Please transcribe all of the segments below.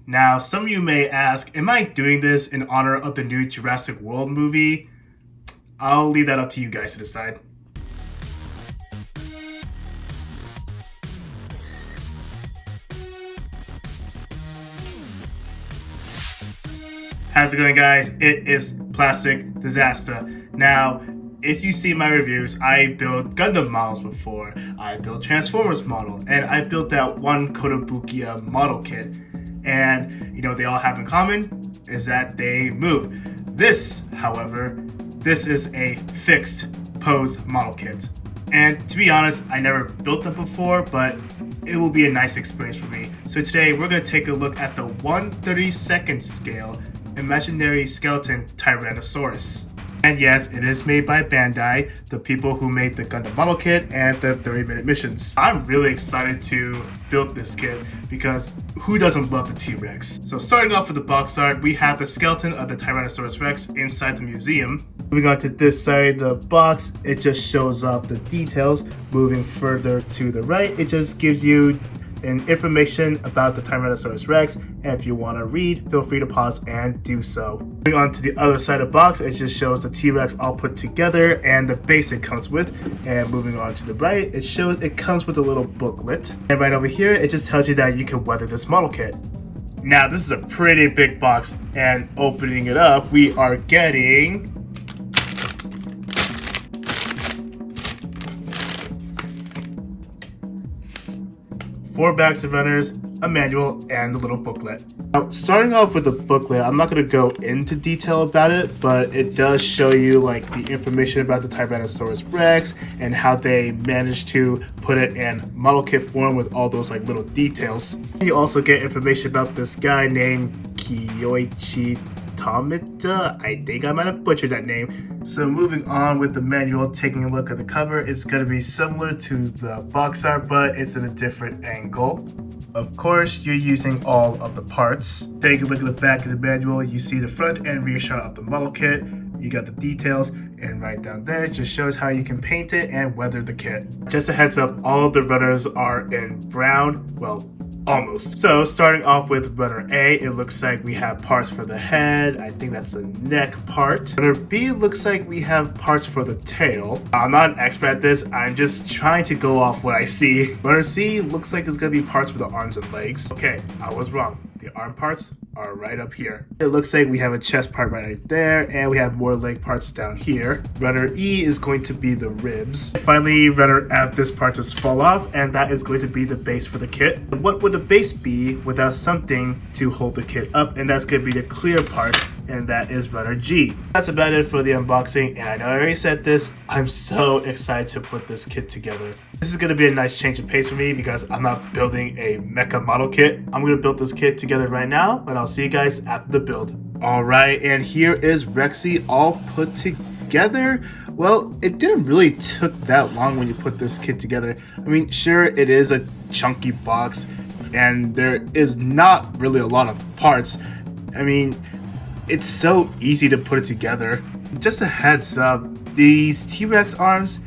Now, some of you may ask, am I doing this in honor of the new Jurassic World movie? I'll leave that up to you guys to decide. How's it going, guys? It is Plastic Disasta. Now, if you see my reviews, I built Gundam models before, I built Transformers model, and I built that one Kotobukiya model kit. And, they all have in common is that they move. This, however, this is a fixed posed model kit. And to be honest, I never built them before, but it will be a nice experience for me. So today we're going to take a look at the 1/32nd scale imaginary skeleton Tyrannosaurus. And yes, it is made by Bandai, the people who made the Gundam model kit and the 30-minute missions. I'm really excited to build this kit because who doesn't love the T-Rex? So starting off with the box art, we have the skeleton of the Tyrannosaurus Rex inside the museum. Moving on to this side of the box, it just shows off the details. Moving further to the right, it just gives you information about the Tyrannosaurus Rex, and if you want to read, feel free to pause and do so. Moving on to the other side of the box, it just shows the T-Rex all put together and the base it comes with. And moving on to the right, it shows it comes with a little booklet. And right over here, it just tells you that you can weather this model kit. Now, this is a pretty big box, and opening it up, we are getting 4 bags of runners, a manual, and a little booklet. Now, starting off with the booklet, I'm not going to go into detail about it, but it does show you the information about the Tyrannosaurus Rex and how they managed to put it in model kit form with all those little details. You also get information about this guy named Kiyoichi Tomita. I think I might have butchered that name. So moving on with the manual, taking a look at the cover, it's going to be similar to the box art, but it's in a different angle. Of course, you're using all of the parts. Take a look at the back of the manual, you see the front and rear shot of the model kit. You got the details, and right down there it just shows how you can paint it and weather the kit. Just a heads up, all of the runners are in brown, well, almost. So starting off with runner A, it looks like we have parts for the head. I think that's the neck part. Runner B looks like we have parts for the tail. I'm not an expert at this. I'm just trying to go off what I see. Runner C looks like it's going to be parts for the arms and legs. Okay, I was wrong. The arm parts are right up here. It looks like we have a chest part right there, and we have more leg parts down here. Runner E is going to be the ribs. Finally, runner F, this part just fall off, and that is going to be the base for the kit. What would the base be without something to hold the kit up? And that's going to be the clear part, and that is runner G. That's about it for the unboxing, and I know I already said this, I'm so excited to put this kit together. This is going to be a nice change of pace for me because I'm not building a mecha model kit. I'm going to build this kit together right now, and I'll see you guys after the build. Alright, and here is Rexy all put together. Well, it didn't really took that long when you put this kit together. I mean, sure, it is a chunky box, and there is not really a lot of parts. I mean, it's so easy to put it together. Just a heads up, these T-Rex arms,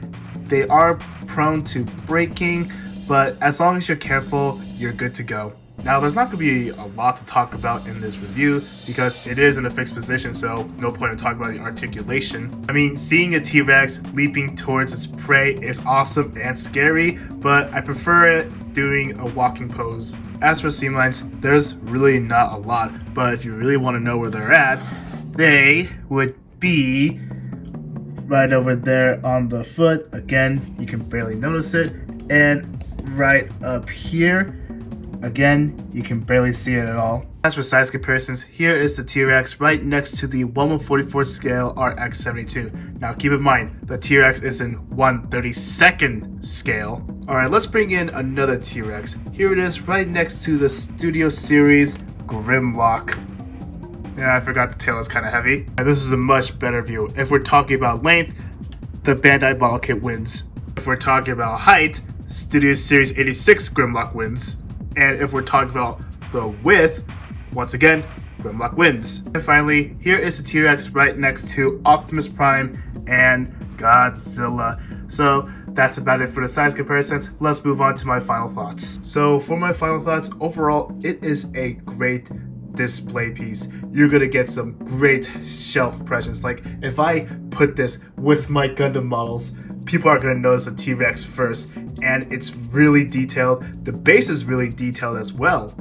they are prone to breaking, but as long as you're careful, you're good to go. Now, there's not going to be a lot to talk about in this review because it is in a fixed position, so no point in talking about the articulation. I mean, seeing a T-Rex leaping towards its prey is awesome and scary, but I prefer it doing a walking pose. As for seam lines, there's really not a lot, but if you really want to know where they're at, they would be right over there on the foot. Again, you can barely notice it, and right up here. Again, you can barely see it at all. As for size comparisons, here is the T-Rex right next to the 1/144 scale RX-72. Now keep in mind, the T-Rex is in 1/32nd scale. Alright, let's bring in another T-Rex. Here it is right next to the Studio Series Grimlock. Yeah, I forgot the tail is kind of heavy. And this is a much better view. If we're talking about length, the Bandai model kit wins. If we're talking about height, Studio Series 86 Grimlock wins. And if we're talking about the width, once again, Grimlock wins. And finally, here is the T-Rex right next to Optimus Prime and Godzilla. So that's about it for the size comparisons. Let's move on to my final thoughts. So for my final thoughts, overall, it is a great display piece. You're gonna get some great shelf presence. Like if I put this with my Gundam models, people are gonna notice the T-Rex first, and it's really detailed. The base is really detailed as well,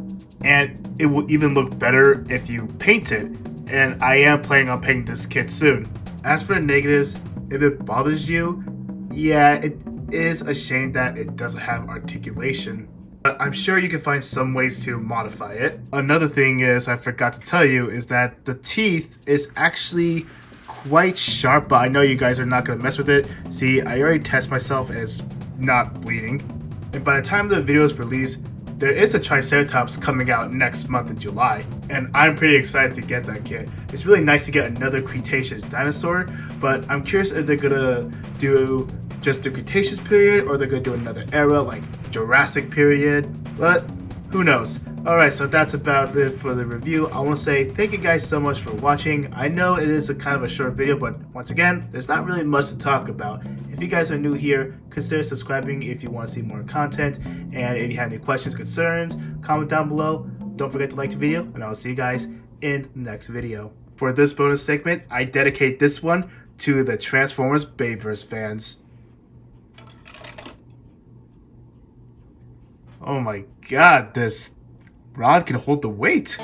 and it will even look better if you paint it. And I am planning on painting this kit soon. As for the negatives, if it bothers you, yeah, it is a shame that it doesn't have articulation, but I'm sure you can find some ways to modify it. Another thing is, I forgot to tell you, is that the teeth is actually quite sharp, but I know you guys are not going to mess with it. See, I already tested myself and it's not bleeding. And by the time the video is released, there is a Triceratops coming out next month in July, and I'm pretty excited to get that kit. It's really nice to get another Cretaceous dinosaur, but I'm curious if they're gonna do just the Cretaceous period or they're gonna do another era like Jurassic period, but who knows. Alright, so that's about it for the review. I want to say thank you guys so much for watching. I know it is a kind of a short video, but once again, there's not really much to talk about. If you guys are new here, consider subscribing if you want to see more content. And if you have any questions, concerns, comment down below. Don't forget to like the video, and I'll see you guys in the next video. For this bonus segment, I dedicate this one to the Transformers Bayverse fans. Oh my god, this rod can hold the weight.